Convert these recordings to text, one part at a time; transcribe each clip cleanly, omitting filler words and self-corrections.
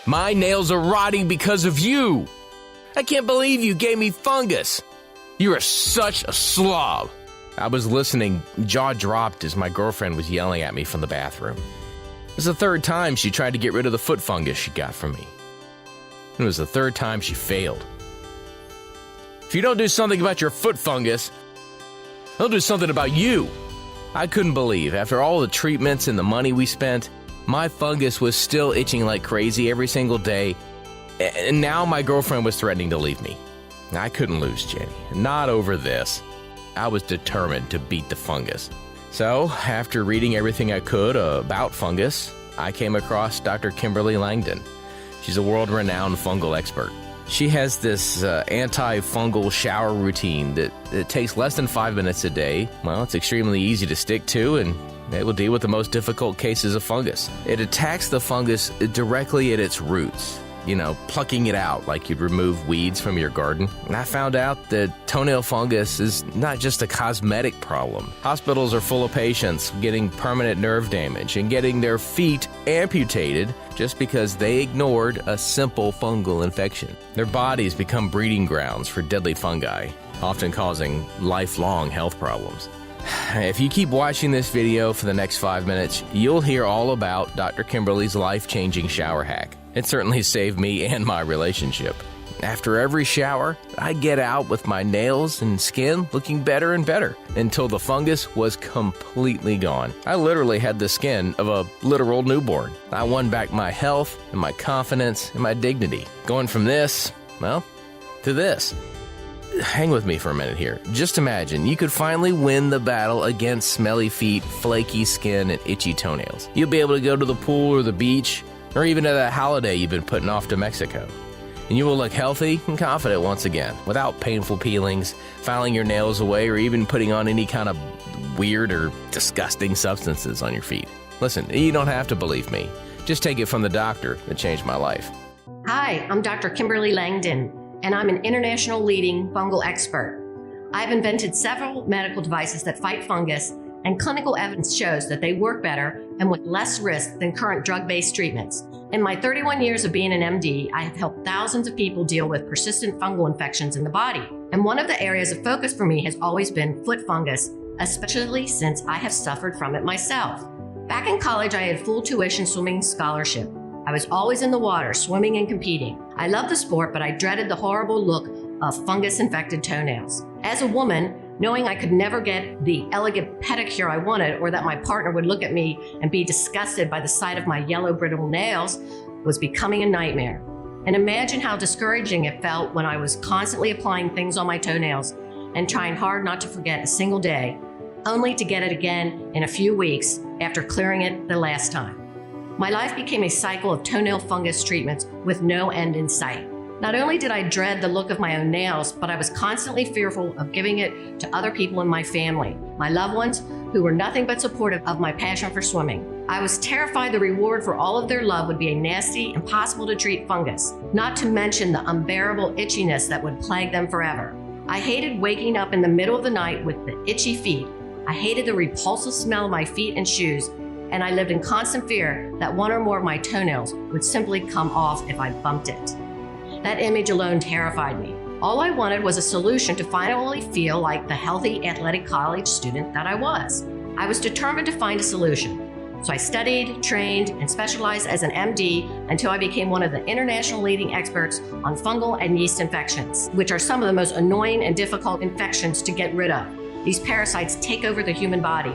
My nails are rotting because of you. I can't believe you gave me fungus. You are such a slob. I was listening, jaw dropped as my girlfriend was yelling at me from the bathroom. It was the third time she tried to get rid of the foot fungus she got from me. It was the third time she failed. If you don't do something about your foot fungus, I'll do something about you. I couldn't believe, after all the treatments and the money we spent, my fungus was still itching like crazy every single day, and now my girlfriend was threatening to leave me. I couldn't lose Jenny, not over this. I was determined to beat the fungus. So, after reading everything I could about fungus, I came across Dr. Kimberly Langdon. She's a world-renowned fungal expert. She has this anti-fungal shower routine that takes less than 5 minutes a day. Well, it's extremely easy to stick to, and it will deal with the most difficult cases of fungus. It attacks the fungus directly at its roots, plucking it out like you'd remove weeds from your garden. And I found out that toenail fungus is not just a cosmetic problem. Hospitals are full of patients getting permanent nerve damage and getting their feet amputated just because they ignored a simple fungal infection. Their bodies become breeding grounds for deadly fungi, often causing lifelong health problems. If you keep watching this video for the next 5 minutes, you'll hear all about Dr. Kimberly's life-changing shower hack. It certainly saved me and my relationship. After every shower, I get out with my nails and skin looking better and better until the fungus was completely gone. I literally had the skin of a literal newborn. I won back my health and my confidence and my dignity. Going from this, to this. Hang with me for a minute here. Just imagine you could finally win the battle against smelly feet, flaky skin, and itchy toenails. You'll be able to go to the pool or the beach, or even to that holiday you've been putting off to Mexico. And you will look healthy and confident once again, without painful peelings, filing your nails away, or even putting on any kind of weird or disgusting substances on your feet. Listen, you don't have to believe me. Just take it from the doctor that changed my life. Hi, I'm Dr. Kimberly Langdon, and I'm an international leading fungal expert. I've invented several medical devices that fight fungus, and clinical evidence shows that they work better and with less risk than current drug-based treatments. In my 31 years of being an MD, I have helped thousands of people deal with persistent fungal infections in the body. And one of the areas of focus for me has always been foot fungus, especially since I have suffered from it myself. Back in college, I had full tuition swimming scholarship. I was always in the water, swimming and competing. I loved the sport, but I dreaded the horrible look of fungus-infected toenails. As a woman, knowing I could never get the elegant pedicure I wanted, or that my partner would look at me and be disgusted by the sight of my yellow brittle nails, was becoming a nightmare. And imagine how discouraging it felt when I was constantly applying things on my toenails and trying hard not to forget a single day, only to get it again in a few weeks after clearing it the last time. My life became a cycle of toenail fungus treatments with no end in sight. Not only did I dread the look of my own nails, but I was constantly fearful of giving it to other people in my family, my loved ones, who were nothing but supportive of my passion for swimming. I was terrified the reward for all of their love would be a nasty, impossible to treat fungus, not to mention the unbearable itchiness that would plague them forever. I hated waking up in the middle of the night with the itchy feet. I hated the repulsive smell of my feet and shoes, and I lived in constant fear that one or more of my toenails would simply come off if I bumped it. That image alone terrified me. All I wanted was a solution to finally feel like the healthy athletic college student that I was. I was determined to find a solution. So I studied, trained, and specialized as an MD until I became one of the international leading experts on fungal and yeast infections, which are some of the most annoying and difficult infections to get rid of. These parasites take over the human body.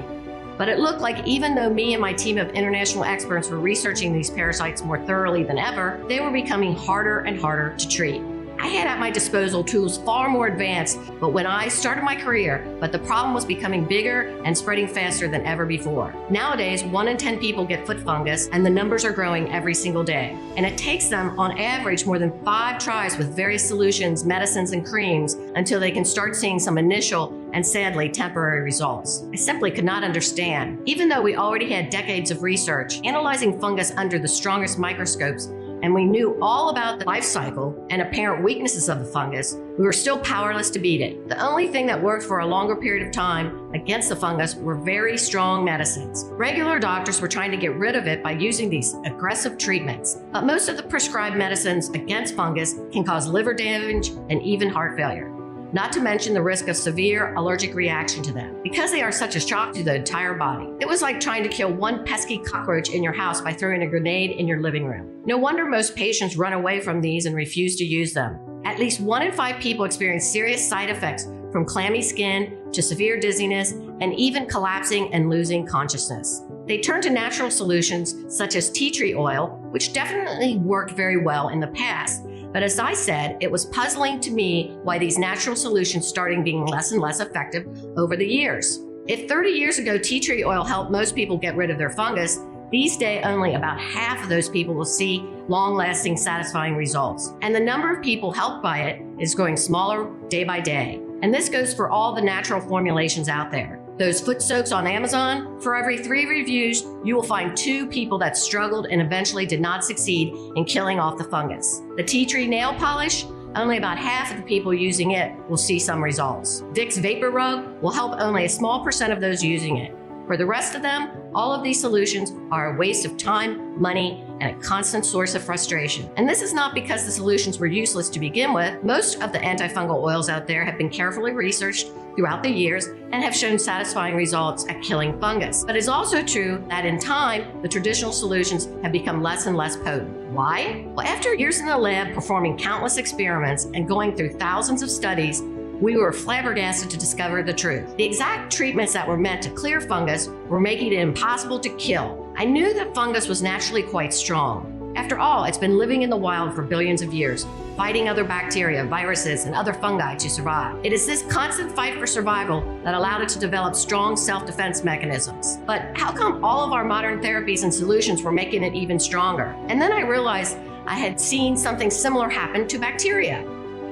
But it looked like even though me and my team of international experts were researching these parasites more thoroughly than ever, they were becoming harder and harder to treat. I had at my disposal tools far more advanced, but when I started my career, the problem was becoming bigger and spreading faster than ever before. Nowadays, 1 in 10 people get foot fungus, and the numbers are growing every single day. And it takes them, on average, more than 5 tries with various solutions, medicines, and creams until they can start seeing some initial and sadly temporary results. I simply could not understand. Even though we already had decades of research, analyzing fungus under the strongest microscopes and we knew all about the life cycle and apparent weaknesses of the fungus, we were still powerless to beat it. The only thing that worked for a longer period of time against the fungus were very strong medicines. Regular doctors were trying to get rid of it by using these aggressive treatments, but most of the prescribed medicines against fungus can cause liver damage and even heart failure, not to mention the risk of severe allergic reaction to them, because they are such a shock to the entire body. It was like trying to kill one pesky cockroach in your house by throwing a grenade in your living room. No wonder most patients run away from these and refuse to use them. At least 1 in 5 people experience serious side effects, from clammy skin to severe dizziness and even collapsing and losing consciousness. They turn to natural solutions such as tea tree oil, which definitely worked very well in the past. But as I said, it was puzzling to me why these natural solutions started being less and less effective over the years. If 30 years ago tea tree oil helped most people get rid of their fungus, these days only about half of those people will see long-lasting, satisfying results. And the number of people helped by it is growing smaller day by day. And this goes for all the natural formulations out there. Those foot soaks on Amazon, for every 3 reviews, you will find 2 people that struggled and eventually did not succeed in killing off the fungus. The tea tree nail polish, only about half of the people using it will see some results. Vicks Vapor Rub will help only a small percent of those using it. For the rest of them, all of these solutions are a waste of time, money, and a constant source of frustration. And this is not because the solutions were useless to begin with. Most of the antifungal oils out there have been carefully researched throughout the years and have shown satisfying results at killing fungus. But it's also true that in time, the traditional solutions have become less and less potent. Why? Well, after years in the lab performing countless experiments and going through thousands of studies, we were flabbergasted to discover the truth. The exact treatments that were meant to clear fungus were making it impossible to kill. I knew that fungus was naturally quite strong. After all, it's been living in the wild for billions of years, fighting other bacteria, viruses, and other fungi to survive. It is this constant fight for survival that allowed it to develop strong self-defense mechanisms. But how come all of our modern therapies and solutions were making it even stronger? And then I realized I had seen something similar happen to bacteria.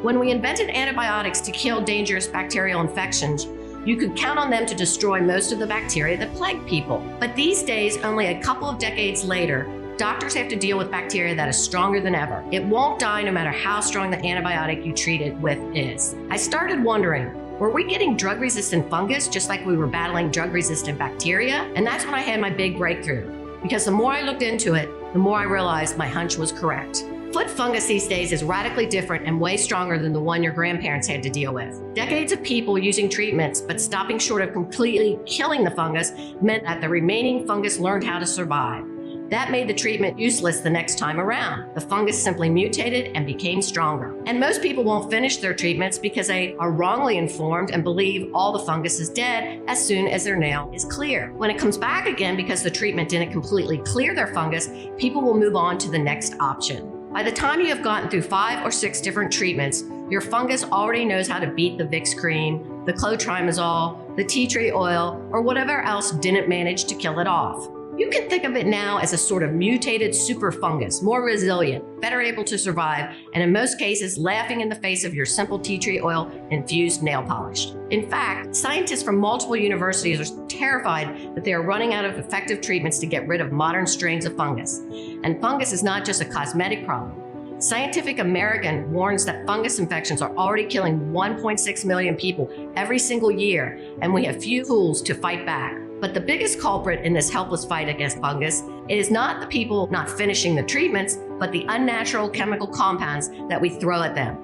When we invented antibiotics to kill dangerous bacterial infections, you could count on them to destroy most of the bacteria that plague people. But these days, only a couple of decades later, doctors have to deal with bacteria that is stronger than ever. It won't die no matter how strong the antibiotic you treat it with is. I started wondering, were we getting drug-resistant fungus just like we were battling drug-resistant bacteria? And that's when I had my big breakthrough. Because the more I looked into it, the more I realized my hunch was correct. Foot fungus these days is radically different and way stronger than the one your grandparents had to deal with. Decades of people using treatments but stopping short of completely killing the fungus meant that the remaining fungus learned how to survive. That made the treatment useless the next time around. The fungus simply mutated and became stronger. And most people won't finish their treatments because they are wrongly informed and believe all the fungus is dead as soon as their nail is clear. When it comes back again because the treatment didn't completely clear their fungus, people will move on to the next option. By the time you have gotten through 5 or 6 different treatments, your fungus already knows how to beat the Vicks cream, the clotrimazole, the tea tree oil, or whatever else didn't manage to kill it off. You can think of it now as a sort of mutated super fungus, more resilient, better able to survive, and in most cases, laughing in the face of your simple tea tree oil infused nail polish. In fact, scientists from multiple universities are terrified that they are running out of effective treatments to get rid of modern strains of fungus. And fungus is not just a cosmetic problem. Scientific American warns that fungus infections are already killing 1.6 million people every single year, and we have few tools to fight back. But the biggest culprit in this helpless fight against fungus is not the people not finishing the treatments, but the unnatural chemical compounds that we throw at them.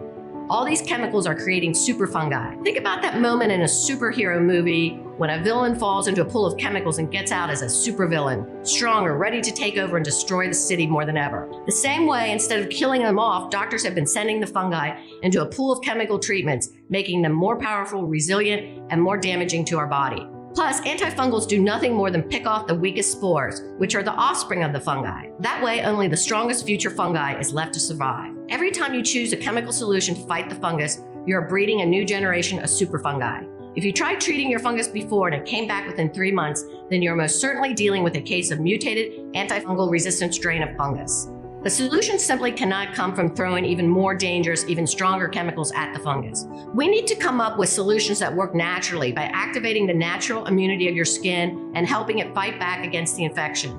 All these chemicals are creating super fungi. Think about that moment in a superhero movie when a villain falls into a pool of chemicals and gets out as a supervillain, stronger, ready to take over and destroy the city more than ever. The same way, instead of killing them off, doctors have been sending the fungi into a pool of chemical treatments, making them more powerful, resilient, and more damaging to our body. Plus, antifungals do nothing more than pick off the weakest spores, which are the offspring of the fungi. That way, only the strongest future fungi is left to survive. Every time you choose a chemical solution to fight the fungus, you're breeding a new generation of super fungi. If you tried treating your fungus before and it came back within 3 months, then you're most certainly dealing with a case of mutated antifungal resistant strain of fungus. The solution simply cannot come from throwing even more dangerous, even stronger chemicals at the fungus. We need to come up with solutions that work naturally by activating the natural immunity of your skin and helping it fight back against the infection.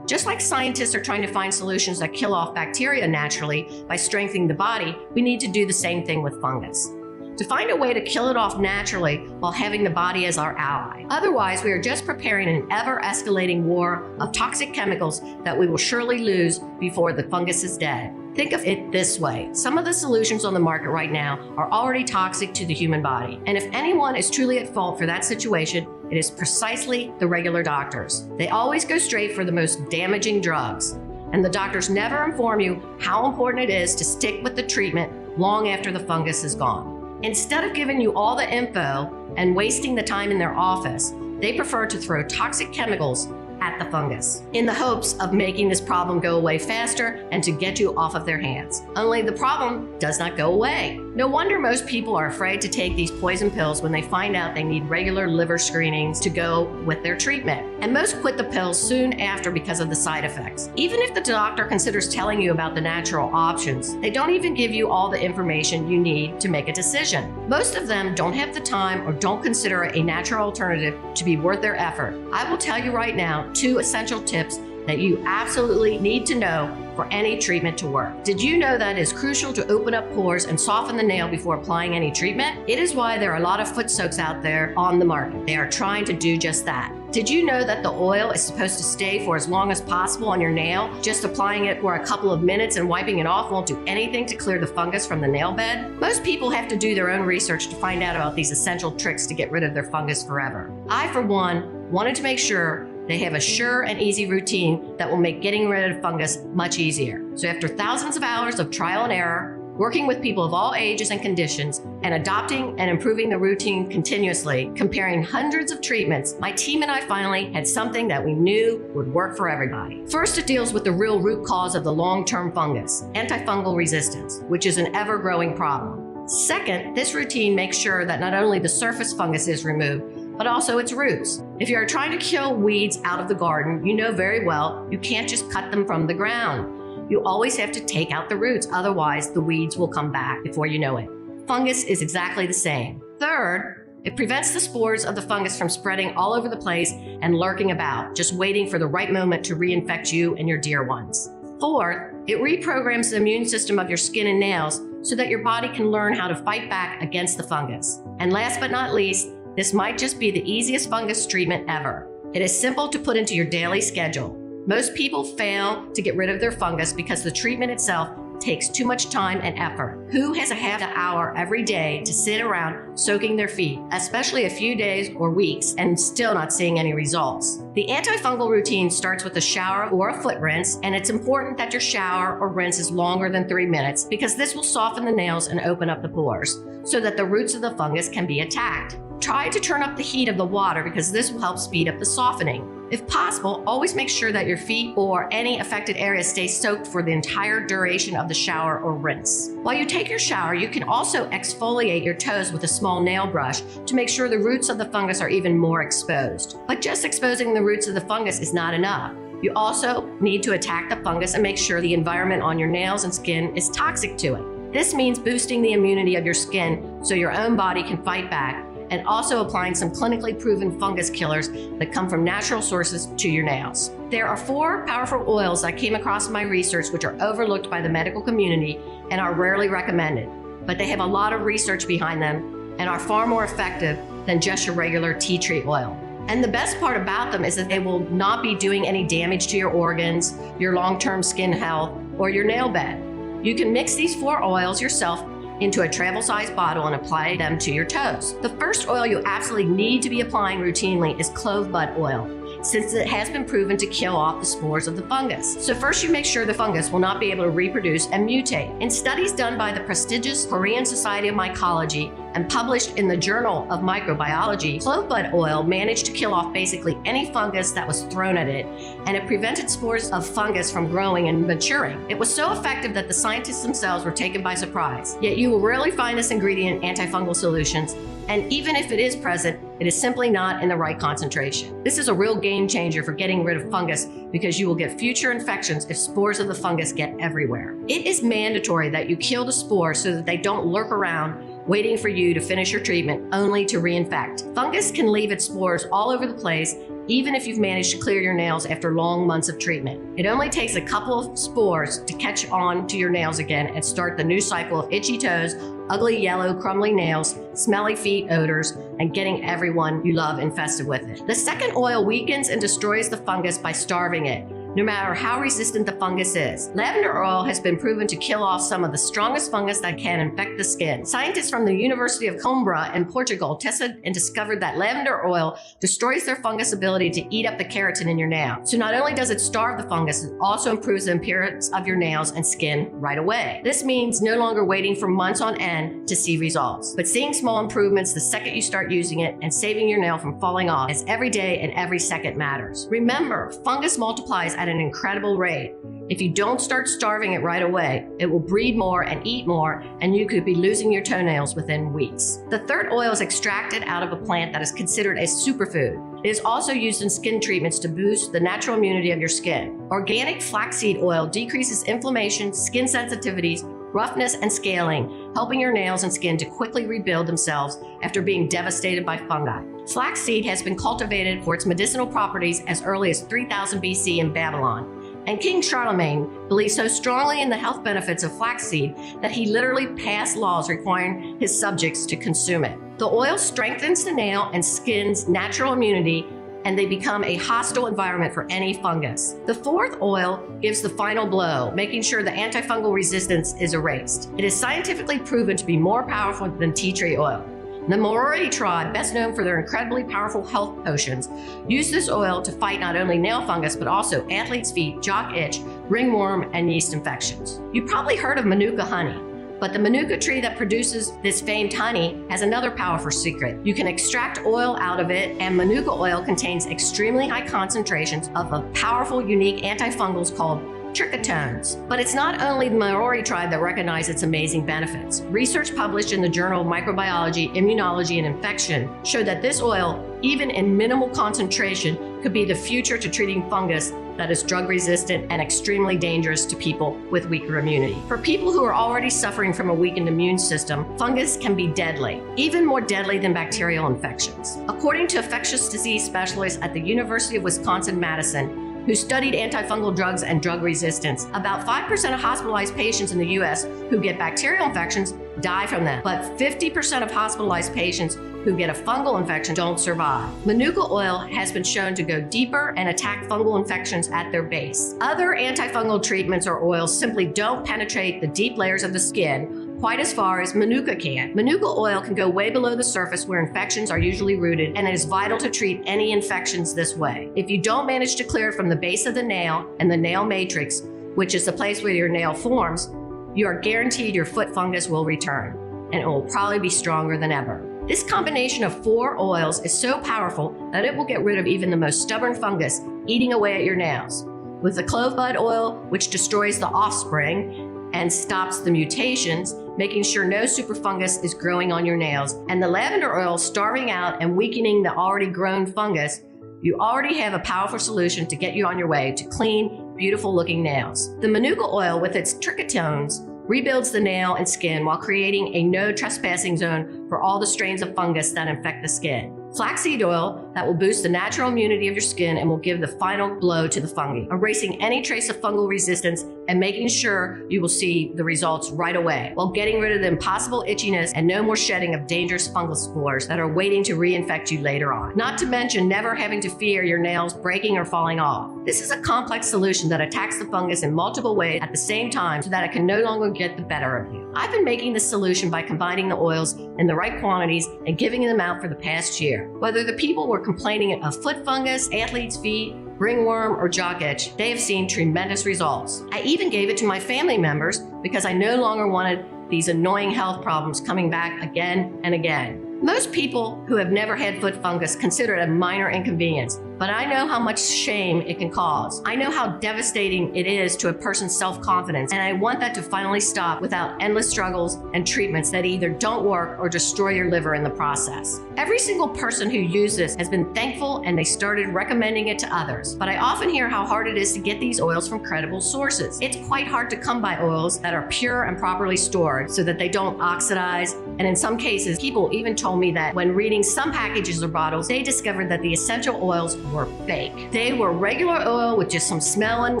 Just like scientists are trying to find solutions that kill off bacteria naturally by strengthening the body, we need to do the same thing with fungus. To find a way to kill it off naturally while having the body as our ally. Otherwise, we are just preparing an ever-escalating war of toxic chemicals that we will surely lose before the fungus is dead. Think of it this way. Some of the solutions on the market right now are already toxic to the human body. And if anyone is truly at fault for that situation, it is precisely the regular doctors. They always go straight for the most damaging drugs. And the doctors never inform you how important it is to stick with the treatment long after the fungus is gone. Instead of giving you all the info and wasting the time in their office, they prefer to throw toxic chemicals at the fungus in the hopes of making this problem go away faster and to get you off of their hands. Only the problem does not go away. No wonder most people are afraid to take these poison pills when they find out they need regular liver screenings to go with their treatment. And most quit the pills soon after because of the side effects. Even if the doctor considers telling you about the natural options, they don't even give you all the information you need to make a decision. Most of them don't have the time or don't consider a natural alternative to be worth their effort. I will tell you right now 2 essential tips that you absolutely need to know for any treatment to work. Did you know that it is crucial to open up pores and soften the nail before applying any treatment? It is why there are a lot of foot soaks out there on the market. They are trying to do just that. Did you know that the oil is supposed to stay for as long as possible on your nail? Just applying it for a couple of minutes and wiping it off won't do anything to clear the fungus from the nail bed? Most people have to do their own research to find out about these essential tricks to get rid of their fungus forever. I, for one, wanted to make sure they have a sure and easy routine that will make getting rid of fungus much easier. So after thousands of hours of trial and error, working with people of all ages and conditions, and adopting and improving the routine continuously, comparing hundreds of treatments, my team and I finally had something that we knew would work for everybody. First, it deals with the real root cause of the long-term fungus, antifungal resistance, which is an ever-growing problem. Second, this routine makes sure that not only the surface fungus is removed, but also its roots. If you are trying to kill weeds out of the garden, you know very well you can't just cut them from the ground. You always have to take out the roots, otherwise the weeds will come back before you know it. Fungus is exactly the same. Third, it prevents the spores of the fungus from spreading all over the place and lurking about, just waiting for the right moment to reinfect you and your dear ones. Fourth, it reprograms the immune system of your skin and nails so that your body can learn how to fight back against the fungus. And last but not least, this might just be the easiest fungus treatment ever. It is simple to put into your daily schedule. Most people fail to get rid of their fungus because the treatment itself takes too much time and effort. Who has a half an hour every day to sit around soaking their feet, especially a few days or weeks, and still not seeing any results? The antifungal routine starts with a shower or a foot rinse, and it's important that your shower or rinse is longer than 3 minutes because this will soften the nails and open up the pores so that the roots of the fungus can be attacked. Try to turn up the heat of the water because this will help speed up the softening. If possible, always make sure that your feet or any affected area stay soaked for the entire duration of the shower or rinse. While you take your shower, you can also exfoliate your toes with a small nail brush to make sure the roots of the fungus are even more exposed. But just exposing the roots of the fungus is not enough. You also need to attack the fungus and make sure the environment on your nails and skin is toxic to it. This means boosting the immunity of your skin so your own body can fight back, and also applying some clinically proven fungus killers that come from natural sources to your nails. There are 4 powerful oils I came across in my research which are overlooked by the medical community and are rarely recommended, but they have a lot of research behind them and are far more effective than just your regular tea tree oil. And the best part about them is that they will not be doing any damage to your organs, your long-term skin health, or your nail bed. You can mix these 4 oils yourself into a travel-sized bottle and apply them to your toes. The first oil you absolutely need to be applying routinely is clove bud oil, since it has been proven to kill off the spores of the fungus. So first you make sure the fungus will not be able to reproduce and mutate. In studies done by the prestigious Korean Society of Mycology and published in the Journal of Microbiology, clove bud oil managed to kill off basically any fungus that was thrown at it, and it prevented spores of fungus from growing and maturing. It was so effective that the scientists themselves were taken by surprise. Yet you will rarely find this ingredient in antifungal solutions, and even if it is present, it is simply not in the right concentration. This is a real game changer for getting rid of fungus because you will get future infections if spores of the fungus get everywhere. It is mandatory that you kill the spores so that they don't lurk around waiting for you to finish your treatment only to reinfect. Fungus can leave its spores all over the place even if you've managed to clear your nails after long months of treatment. It only takes a couple of spores to catch on to your nails again and start the new cycle of itchy toes, ugly yellow crumbly nails, smelly feet odors, and getting everyone you love infested with it. The second oil weakens and destroys the fungus by starving it, no matter how resistant the fungus is. Lavender oil has been proven to kill off some of the strongest fungus that can infect the skin. Scientists from the University of Coimbra in Portugal tested and discovered that lavender oil destroys their fungus ability to eat up the keratin in your nail. So not only does it starve the fungus, it also improves the appearance of your nails and skin right away. This means no longer waiting for months on end to see results, but seeing small improvements the second you start using it and saving your nail from falling off, as every day and every second matters. Remember, fungus multiplies at an incredible rate. If you don't start starving it right away, it will breed more and eat more, and you could be losing your toenails within weeks. The third oil is extracted out of a plant that is considered a superfood. It is also used in skin treatments to boost the natural immunity of your skin. Organic flaxseed oil decreases inflammation, skin sensitivities, roughness, and scaling, helping your nails and skin to quickly rebuild themselves after being devastated by fungi. Flaxseed has been cultivated for its medicinal properties as early as 3000 BC in Babylon, and King Charlemagne believed so strongly in the health benefits of flaxseed that he literally passed laws requiring his subjects to consume it. The oil strengthens the nail and skin's natural immunity, and they become a hostile environment for any fungus. The fourth oil gives the final blow, making sure the antifungal resistance is erased. It is scientifically proven to be more powerful than tea tree oil. The Maori tribe, best known for their incredibly powerful health potions, use this oil to fight not only nail fungus, but also athlete's feet, jock itch, ringworm, and yeast infections. You probably heard of manuka honey, but the manuka tree that produces this famed honey has another powerful secret. You can extract oil out of it, and manuka oil contains extremely high concentrations of a powerful, unique antifungals called trichotones. But it's not only the Maori tribe that recognized its amazing benefits. Research published in the Journal of Microbiology, Immunology, and Infection showed that this oil, even in minimal concentration, could be the future to treating fungus that is drug resistant and extremely dangerous to people with weaker immunity. For people who are already suffering from a weakened immune system, fungus can be deadly, even more deadly than bacterial infections. According to infectious disease specialists at the University of Wisconsin-Madison, who studied antifungal drugs and drug resistance, about 5% of hospitalized patients in the US who get bacterial infections die from them, but 50% of hospitalized patients who get a fungal infection don't survive. Manuka oil has been shown to go deeper and attack fungal infections at their base. Other antifungal treatments or oils simply don't penetrate the deep layers of the skin quite as far as manuka can. Manuka oil can go way below the surface where infections are usually rooted, and it is vital to treat any infections this way. If you don't manage to clear it from the base of the nail and the nail matrix, which is the place where your nail forms, you are guaranteed your foot fungus will return, and it will probably be stronger than ever. This combination of 4 oils is so powerful that it will get rid of even the most stubborn fungus eating away at your nails. With the clove bud oil, which destroys the offspring and stops the mutations, making sure no superfungus is growing on your nails, and the lavender oil starving out and weakening the already grown fungus, you already have a powerful solution to get you on your way to clean, beautiful looking nails. The manuka oil with its trichotones rebuilds the nail and skin while creating a no trespassing zone for all the strains of fungus that infect the skin. Flaxseed oil that will boost the natural immunity of your skin and will give the final blow to the fungi, erasing any trace of fungal resistance and making sure you will see the results right away, while getting rid of the impossible itchiness and no more shedding of dangerous fungal spores that are waiting to reinfect you later on. Not to mention never having to fear your nails breaking or falling off. This is a complex solution that attacks the fungus in multiple ways at the same time so that it can no longer get the better of you. I've been making this solution by combining the oils in the right quantities and giving them out for the past year. Whether the people were complaining of foot fungus, athlete's feet, ringworm, or jock itch, they have seen tremendous results. I even gave it to my family members because I no longer wanted these annoying health problems coming back again and again. Most people who have never had foot fungus consider it a minor inconvenience, but I know how much shame it can cause. I know how devastating it is to a person's self-confidence, and I want that to finally stop without endless struggles and treatments that either don't work or destroy your liver in the process. Every single person who used this has been thankful, and they started recommending it to others. But I often hear how hard it is to get these oils from credible sources. It's quite hard to come by oils that are pure and properly stored so that they don't oxidize, and in some cases, people even told me that when reading some packages or bottles, they discovered that the essential oils were fake. They were regular oil with just some smell and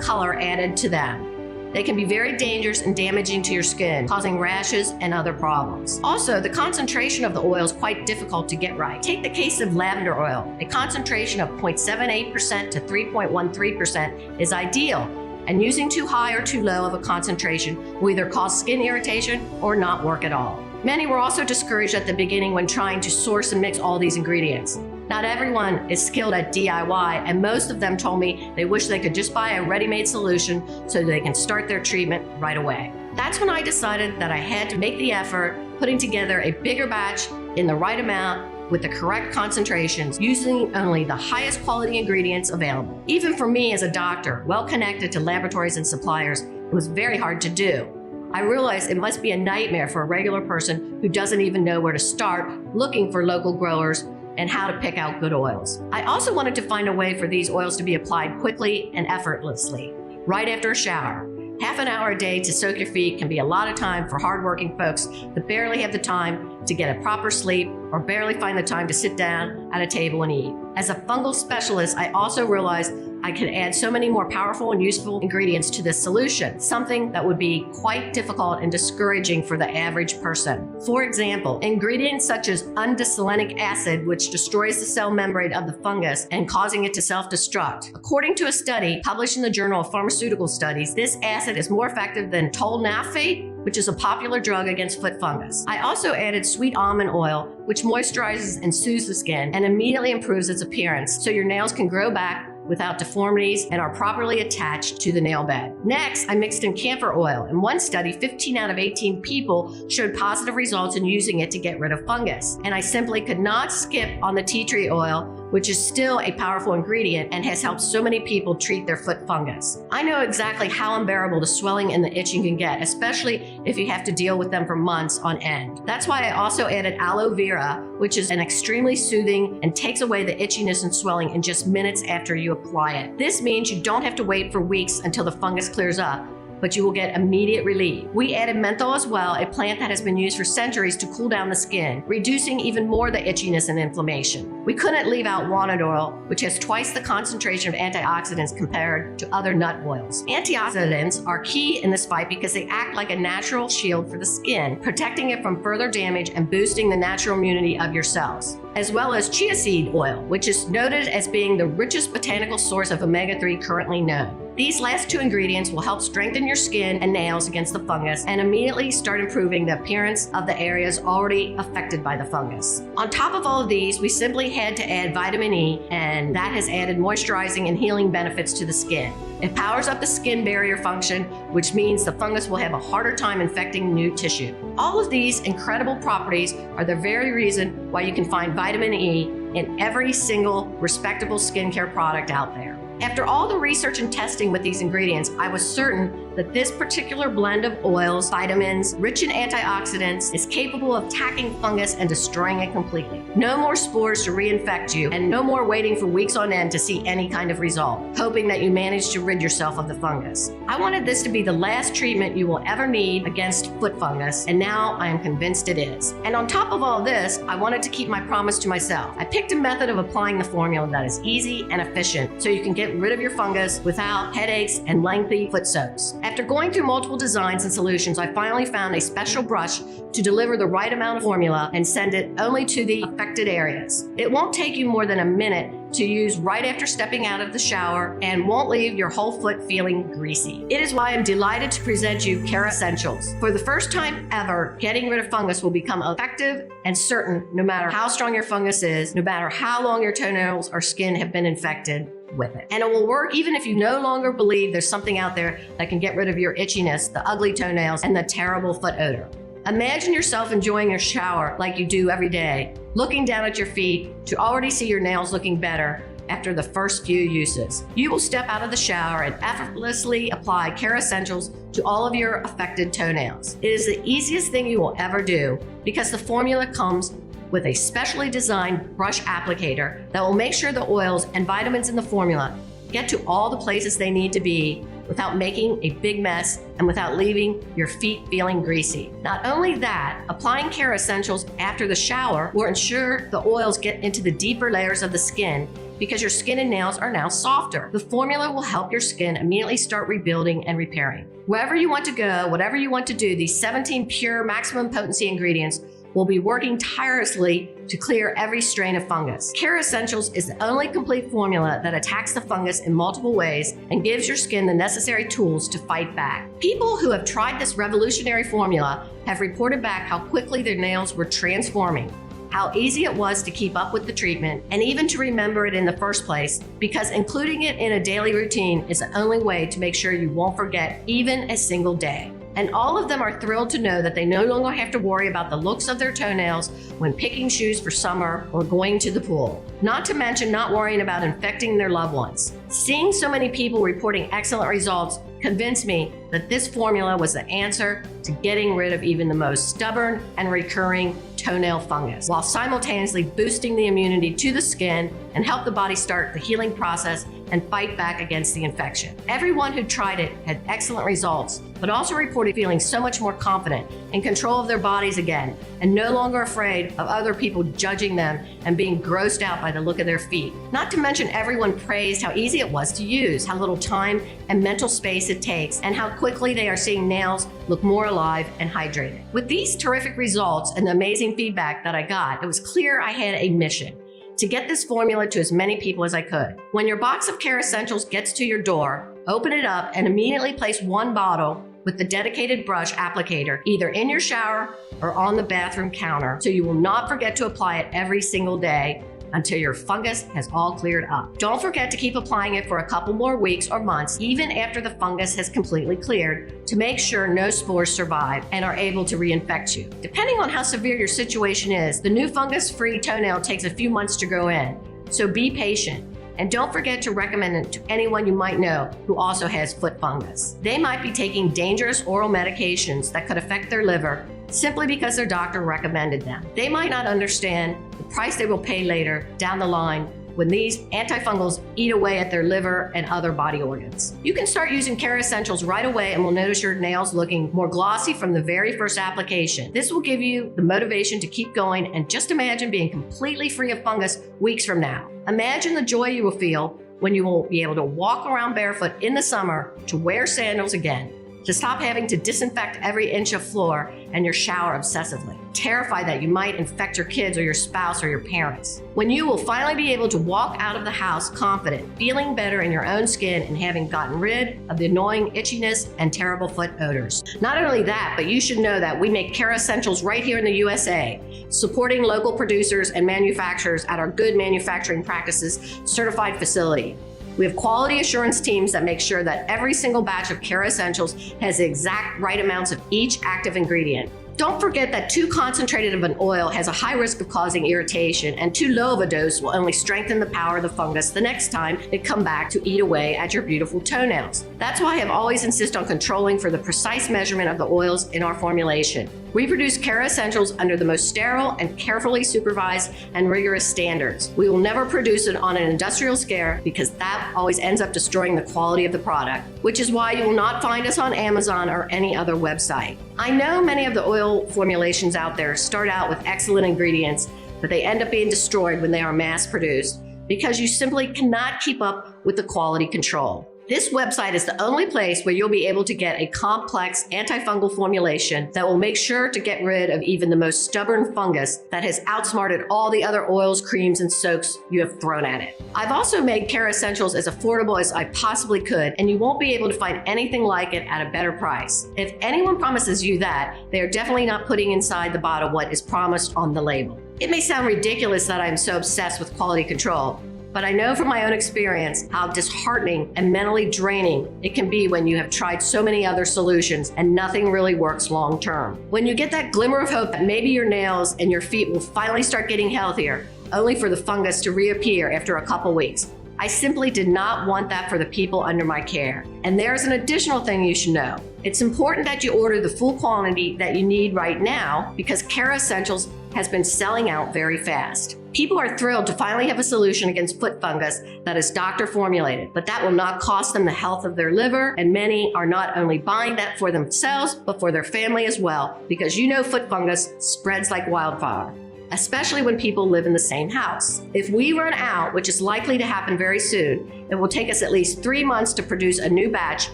color added to them. They can be very dangerous and damaging to your skin, causing rashes and other problems. Also, the concentration of the oil is quite difficult to get right. Take the case of lavender oil. A concentration of 0.78% to 3.13% is ideal, and using too high or too low of a concentration will either cause skin irritation or not work at all. Many were also discouraged at the beginning when trying to source and mix all these ingredients. Not everyone is skilled at DIY, and most of them told me they wish they could just buy a ready-made solution so they can start their treatment right away. That's when I decided that I had to make the effort, putting together a bigger batch in the right amount with the correct concentrations, using only the highest quality ingredients available. Even for me as a doctor, well connected to laboratories and suppliers, it was very hard to do. I realized it must be a nightmare for a regular person who doesn't even know where to start looking for local growers and how to pick out good oils. I also wanted to find a way for these oils to be applied quickly and effortlessly, right after a shower. Half an hour a day to soak your feet can be a lot of time for hardworking folks that barely have the time to get a proper sleep or barely find the time to sit down at a table and eat. As a fungal specialist, I also realized I could add so many more powerful and useful ingredients to this solution, something that would be quite difficult and discouraging for the average person. For example, ingredients such as undesolenic acid, which destroys the cell membrane of the fungus and causing it to self-destruct. According to a study published in the Journal of Pharmaceutical Studies, this acid is more effective than Toenail, which is a popular drug against foot fungus. I also added sweet almond oil, which moisturizes and soothes the skin and immediately improves its appearance so your nails can grow back without deformities and are properly attached to the nail bed. Next, I mixed in camphor oil. In one study, 15 out of 18 people showed positive results in using it to get rid of fungus. And I simply could not skip on the tea tree oil, which is still a powerful ingredient and has helped so many people treat their foot fungus. I know exactly how unbearable the swelling and the itching can get, especially if you have to deal with them for months on end. That's why I also added aloe vera, which is an extremely soothing and takes away the itchiness and swelling in just minutes after you apply it. This means you don't have to wait for weeks until the fungus clears up, but you will get immediate relief. We added menthol as well, a plant that has been used for centuries to cool down the skin, reducing even more the itchiness and inflammation. We couldn't leave out walnut oil, which has twice the concentration of antioxidants compared to other nut oils. Antioxidants are key in this fight because they act like a natural shield for the skin, protecting it from further damage and boosting the natural immunity of your cells. As well as chia seed oil, which is noted as being the richest botanical source of omega-3 currently known. These last two ingredients will help strengthen your skin and nails against the fungus and immediately start improving the appearance of the areas already affected by the fungus. On top of all of these, we simply had to add vitamin E, and that has added moisturizing and healing benefits to the skin. It powers up the skin barrier function, which means the fungus will have a harder time infecting new tissue. All of these incredible properties are the very reason why you can find vitamin E in every single respectable skincare product out there. After all the research and testing with these ingredients, I was certain that this particular blend of oils, vitamins, rich in antioxidants, is capable of attacking fungus and destroying it completely. No more spores to reinfect you, and no more waiting for weeks on end to see any kind of result, hoping that you manage to rid yourself of the fungus. I wanted this to be the last treatment you will ever need against foot fungus, and now I am convinced it is. And on top of all this, I wanted to keep my promise to myself. I picked a method of applying the formula that is easy and efficient, so you can get rid of your fungus without headaches and lengthy foot soaks. After going through multiple designs and solutions, I finally found a special brush to deliver the right amount of formula and send it only to the affected areas. It won't take you more than a minute to use right after stepping out of the shower and won't leave your whole foot feeling greasy. It is why I'm delighted to present you Kerassentials. For the first time ever, getting rid of fungus will become effective and certain no matter how strong your fungus is, no matter how long your toenails or skin have been infected with it. And it will work even if you no longer believe there's something out there that can get rid of your itchiness, the ugly toenails, and the terrible foot odor. Imagine yourself enjoying your shower like you do every day, looking down at your feet to already see your nails looking better after the first few uses. You will step out of the shower and effortlessly apply Kerassentials to all of your affected toenails. It is the easiest thing you will ever do because the formula comes with a specially designed brush applicator that will make sure the oils and vitamins in the formula get to all the places they need to be without making a big mess and without leaving your feet feeling greasy. Not only that, applying Kerassentials after the shower will ensure the oils get into the deeper layers of the skin because your skin and nails are now softer. The formula will help your skin immediately start rebuilding and repairing. Wherever you want to go, whatever you want to do, these 17 pure maximum potency ingredients will be working tirelessly to clear every strain of fungus. Kerassentials is the only complete formula that attacks the fungus in multiple ways and gives your skin the necessary tools to fight back. People who have tried this revolutionary formula have reported back how quickly their nails were transforming, how easy it was to keep up with the treatment, and even to remember it in the first place, because including it in a daily routine is the only way to make sure you won't forget even a single day. And all of them are thrilled to know that they no longer have to worry about the looks of their toenails when picking shoes for summer or going to the pool. Not to mention not worrying about infecting their loved ones. Seeing so many people reporting excellent results convinced me that this formula was the answer to getting rid of even the most stubborn and recurring toenail fungus, while simultaneously boosting the immunity to the skin and help the body start the healing process and fight back against the infection. Everyone who tried it had excellent results, but also reported feeling so much more confident, in control of their bodies again, and no longer afraid of other people judging them and being grossed out by the look of their feet. Not to mention everyone praised how easy it was to use, how little time and mental space it takes, and how quickly they are seeing nails look more alive and hydrated. With these terrific results and the amazing feedback that I got, it was clear I had a mission: to get this formula to as many people as I could. When your box of Kerassentials gets to your door, open it up and immediately place one bottle with the dedicated brush applicator either in your shower or on the bathroom counter, so you will not forget to apply it every single day until your fungus has all cleared up. Don't forget to keep applying it for a couple more weeks or months, even after the fungus has completely cleared, to make sure no spores survive and are able to reinfect you. Depending on how severe your situation is, the new fungus-free toenail takes a few months to grow in, so be patient. And don't forget to recommend it to anyone you might know who also has foot fungus. They might be taking dangerous oral medications that could affect their liver simply because their doctor recommended them. They might not understand the price they will pay later down the line when these antifungals eat away at their liver and other body organs. You can start using Kerassentials right away and will notice your nails looking more glossy from the very first application. This will give you the motivation to keep going, and just imagine being completely free of fungus weeks from now. Imagine the joy you will feel when you will be able to walk around barefoot in the summer, to wear sandals again, to stop having to disinfect every inch of floor and your shower obsessively, terrified that you might infect your kids or your spouse or your parents. When you will finally be able to walk out of the house confident, feeling better in your own skin and having gotten rid of the annoying itchiness and terrible foot odors. Not only that, but you should know that we make Kerassentials right here in the USA, supporting local producers and manufacturers at our Good Manufacturing Practices certified facility. We have quality assurance teams that make sure that every single batch of Kerassentials has the exact right amounts of each active ingredient. Don't forget that too concentrated of an oil has a high risk of causing irritation, and too low of a dose will only strengthen the power of the fungus the next time it comes back to eat away at your beautiful toenails. That's why I have always insisted on controlling for the precise measurement of the oils in our formulation. We produce Kerassentials under the most sterile and carefully supervised and rigorous standards. We will never produce it on an industrial scale, because that always ends up destroying the quality of the product, which is why you will not find us on Amazon or any other website. I know many of the oil formulations out there start out with excellent ingredients, but they end up being destroyed when they are mass produced, because you simply cannot keep up with the quality control. This website is the only place where you'll be able to get a complex antifungal formulation that will make sure to get rid of even the most stubborn fungus that has outsmarted all the other oils, creams, and soaks you have thrown at it. I've also made Kerassentials as affordable as I possibly could, and you won't be able to find anything like it at a better price. If anyone promises you that, they are definitely not putting inside the bottle what is promised on the label. It may sound ridiculous that I am so obsessed with quality control, but I know from my own experience how disheartening and mentally draining it can be when you have tried so many other solutions and nothing really works long term. When you get that glimmer of hope that maybe your nails and your feet will finally start getting healthier, only for the fungus to reappear after a couple weeks. I simply did not want that for the people under my care. And there's an additional thing you should know. It's important that you order the full quantity that you need right now, because Kerassentials has been selling out very fast. People are thrilled to finally have a solution against foot fungus that is doctor formulated, but that will not cost them the health of their liver, and many are not only buying that for themselves, but for their family as well, because you know foot fungus spreads like wildfire. especially when people live in the same house. If we run out, which is likely to happen very soon, it will take us at least 3 months to produce a new batch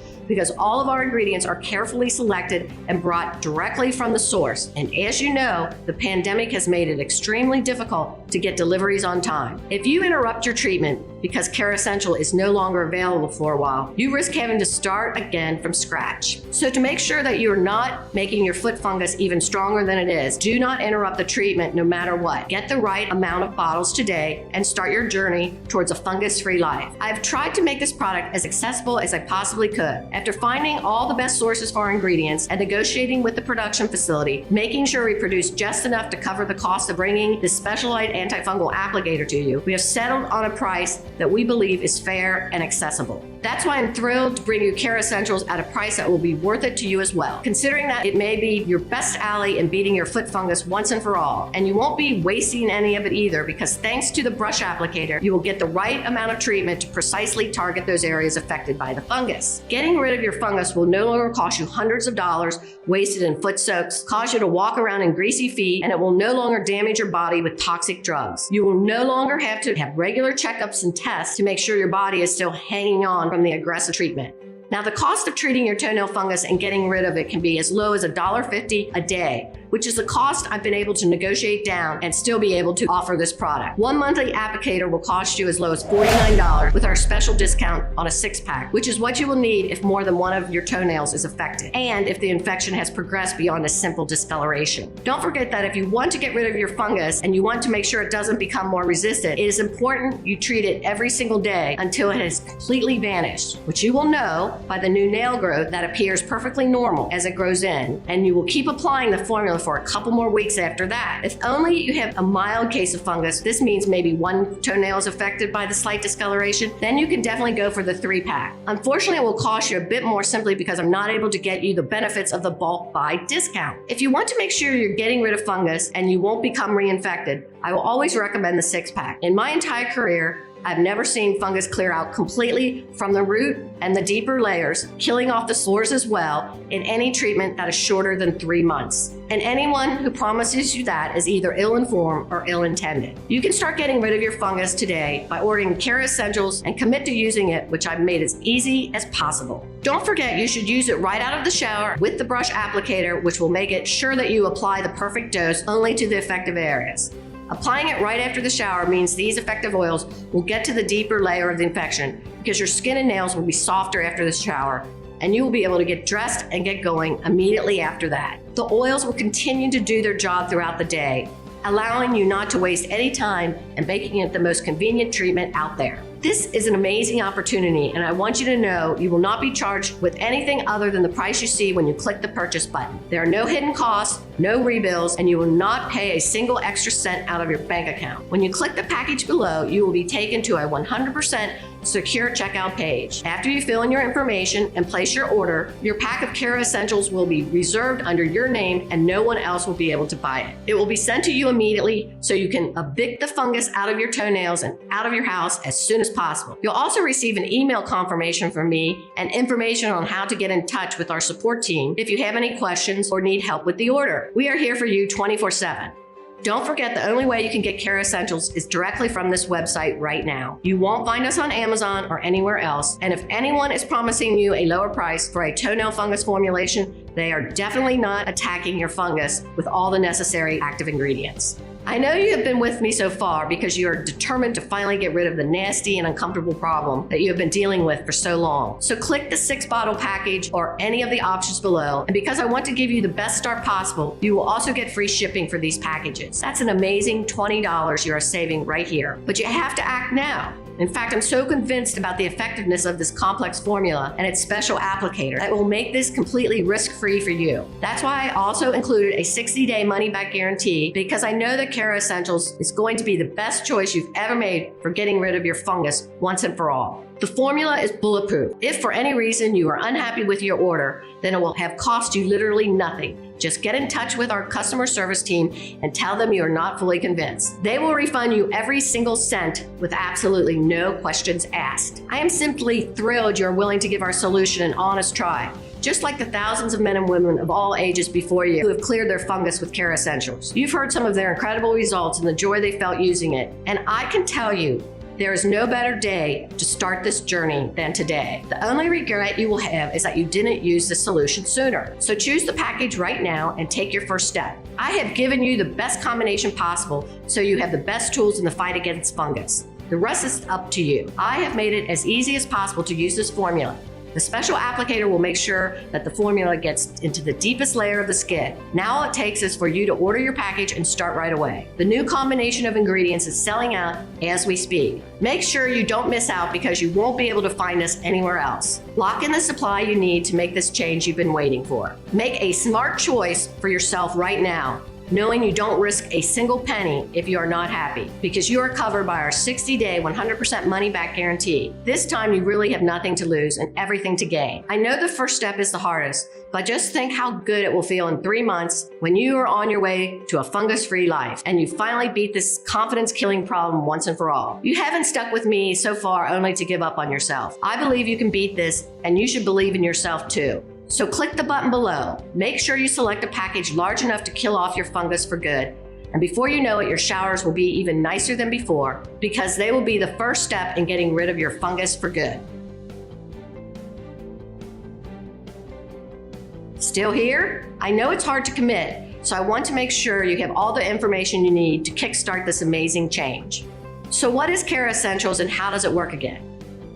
because all of our ingredients are carefully selected and brought directly from the source. And as you know, the pandemic has made it extremely difficult to get deliveries on time. If you interrupt your treatment because Kerassentials is no longer available for a while, you risk having to start again from scratch. So to make sure that you're not making your foot fungus even stronger than it is, do not interrupt the treatment no matter what. Get the right amount of bottles today and start your journey towards a fungus-free life. I've tried to make this product as accessible as I possibly could. After finding all the best sources for our ingredients and negotiating with the production facility, making sure we produce just enough to cover the cost of bringing this specialized antifungal applicator to you, we have settled on a price that we believe is fair and accessible. That's why I'm thrilled to bring you Kerassentials at a price that will be worth it to you as well, considering that it may be your best ally in beating your foot fungus once and for all. And you won't be wasting any of it either, because thanks to the brush applicator, you will get the right amount of treatment to precisely target those areas affected by the fungus. Getting rid of your fungus will no longer cost you hundreds of dollars wasted in foot soaks, cause you to walk around in greasy feet, and it will no longer damage your body with toxic drugs. You will no longer have to have regular checkups and tests to make sure your body is still hanging on from the aggressive treatment. Now, the cost of treating your toenail fungus and getting rid of it can be as low as $1.50 a day, which is the cost I've been able to negotiate down and still be able to offer this product. One monthly applicator will cost you as low as $49 with our special discount on a 6-pack, which is what you will need if more than one of your toenails is affected and if the infection has progressed beyond a simple discoloration. Don't forget that if you want to get rid of your fungus and you want to make sure it doesn't become more resistant, it is important you treat it every single day until it has completely vanished, which you will know by the new nail growth that appears perfectly normal as it grows in, and you will keep applying the formula for a couple more weeks after that. If only you have a mild case of fungus, this means maybe one toenail is affected by the slight discoloration, then you can definitely go for the 3-pack. Unfortunately, it will cost you a bit more simply because I'm not able to get you the benefits of the bulk buy discount. If you want to make sure you're getting rid of fungus and you won't become reinfected, I will always recommend the 6-pack. In my entire career, I've never seen fungus clear out completely from the root and the deeper layers, killing off the spores as well in any treatment that is shorter than 3 months. And anyone who promises you that is either ill-informed or ill-intended. You can start getting rid of your fungus today by ordering Kerassentials and commit to using it, which I've made as easy as possible. Don't forget, you should use it right out of the shower with the brush applicator, which will make it sure that you apply the perfect dose only to the effective areas. Applying it right after the shower means these effective oils will get to the deeper layer of the infection because your skin and nails will be softer after the shower, and you will be able to get dressed and get going immediately after that. The oils will continue to do their job throughout the day, allowing you not to waste any time and making it the most convenient treatment out there. This is an amazing opportunity, and I want you to know you will not be charged with anything other than the price you see when you click the purchase button. There are no hidden costs, no rebills, and you will not pay a single extra cent out of your bank account. When you click the package below, you will be taken to a 100% secure checkout page. After you fill in your information and place your order, your pack of Kerassentials will be reserved under your name and no one else will be able to buy it. It will be sent to you immediately so you can evict the fungus out of your toenails and out of your house as soon as possible. You'll also receive an email confirmation from me and information on how to get in touch with our support team if you have any questions or need help with the order. We are here for you 24/7. Don't forget, the only way you can get Kerassentials is directly from this website right now. You won't find us on Amazon or anywhere else, and if anyone is promising you a lower price for a toenail fungus formulation, they are definitely not attacking your fungus with all the necessary active ingredients. I know you have been with me so far because you are determined to finally get rid of the nasty and uncomfortable problem that you have been dealing with for so long. So click the 6-bottle package or any of the options below. And because I want to give you the best start possible, you will also get free shipping for these packages. That's an amazing $20 you are saving right here. But you have to act now. In fact, I'm so convinced about the effectiveness of this complex formula and its special applicator that will make this completely risk-free for you. That's why I also included a 60-day money-back guarantee, because I know that Kerassentials is going to be the best choice you've ever made for getting rid of your fungus once and for all. The formula is bulletproof. If for any reason you are unhappy with your order, then it will have cost you literally nothing. Just get in touch with our customer service team and tell them you are not fully convinced. They will refund you every single cent with absolutely no questions asked. I am simply thrilled you're willing to give our solution an honest try. just like the thousands of men and women of all ages before you who have cleared their fungus with Kerassentials. You've heard some of their incredible results and the joy they felt using it. And I can tell you, there is no better day to start this journey than today. The only regret you will have is that you didn't use the solution sooner. So choose the package right now and take your first step. I have given you the best combination possible so you have the best tools in the fight against fungus. The rest is up to you. I have made it as easy as possible to use this formula. The special applicator will make sure that the formula gets into the deepest layer of the skin. Now all it takes is for you to order your package and start right away. The new combination of ingredients is selling out as we speak. Make sure you don't miss out because you won't be able to find us anywhere else. Lock in the supply you need to make this change you've been waiting for. Make a smart choice for yourself right now, knowing you don't risk a single penny if you are not happy, because you are covered by our 60-day 100% money-back guarantee. This time you really have nothing to lose and everything to gain. I know the first step is the hardest, but just think how good it will feel in 3 months when you are on your way to a fungus-free life and you finally beat this confidence-killing problem once and for all. You haven't stuck with me so far only to give up on yourself. I believe you can beat this, and you should believe in yourself too. So click the button below. Make sure you select a package large enough to kill off your fungus for good. And before you know it, your showers will be even nicer than before because they will be the first step in getting rid of your fungus for good. Still here? I know it's hard to commit, so I want to make sure you have all the information you need to kickstart this amazing change. So what is Kerassentials and how does it work again?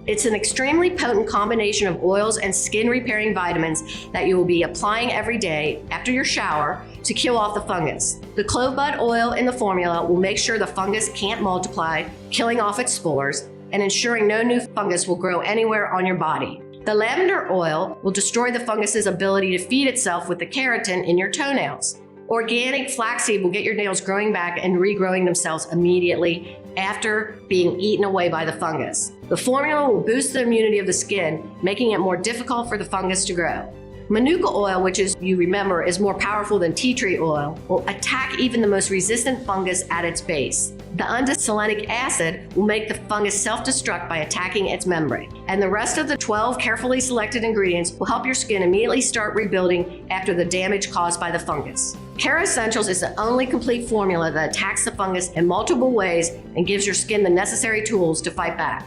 It's an extremely potent combination of oils and skin repairing vitamins that you will be applying every day after your shower to kill off the fungus. The clove bud oil in the formula will make sure the fungus can't multiply, killing off its spores and ensuring no new fungus will grow anywhere on your body. The lavender oil will destroy the fungus's ability to feed itself with the keratin in your toenails. Organic flaxseed will get your nails growing back and regrowing themselves immediately after being eaten away by the fungus. The formula will boost the immunity of the skin, making it more difficult for the fungus to grow. Manuka oil, which is, you remember, is more powerful than tea tree oil, will attack even the most resistant fungus at its base. The undesolenic acid will make the fungus self-destruct by attacking its membrane. And the rest of the 12 carefully selected ingredients will help your skin immediately start rebuilding after the damage caused by the fungus. Kerassentials is the only complete formula that attacks the fungus in multiple ways and gives your skin the necessary tools to fight back.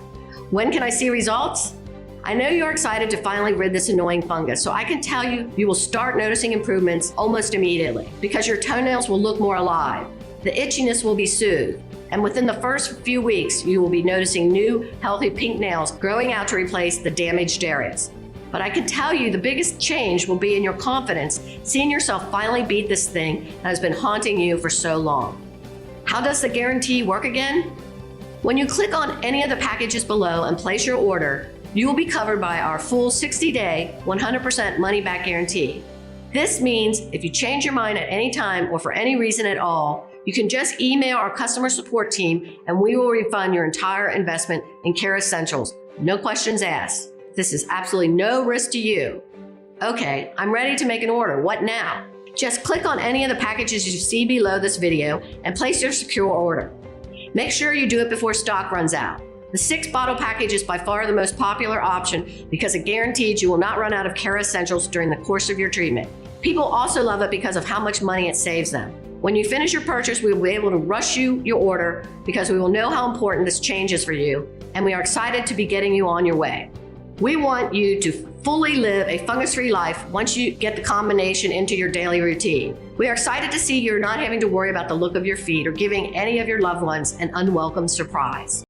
When can I see results? I know you're excited to finally rid this annoying fungus, so I can tell you, you will start noticing improvements almost immediately because your toenails will look more alive. The itchiness will be soothed, and within the first few weeks, you will be noticing new, healthy pink nails growing out to replace the damaged areas. But I can tell you the biggest change will be in your confidence, seeing yourself finally beat this thing that has been haunting you for so long. How does the guarantee work again? When you click on any of the packages below and place your order, you will be covered by our full 60-day, 100% money-back guarantee. This means if you change your mind at any time or for any reason at all, you can just email our customer support team and we will refund your entire investment in Kerassentials. No questions asked. This is absolutely no risk to you. Okay, I'm ready to make an order. What now? Just click on any of the packages you see below this video and place your secure order. Make sure you do it before stock runs out. The 6-bottle package is by far the most popular option because it guarantees you will not run out of Kerassentials during the course of your treatment. People also love it because of how much money it saves them. When you finish your purchase, we will be able to rush you your order because we will know how important this change is for you, and we are excited to be getting you on your way. We want you to fully live a fungus-free life once you get the combination into your daily routine. We are excited to see you're not having to worry about the look of your feet or giving any of your loved ones an unwelcome surprise.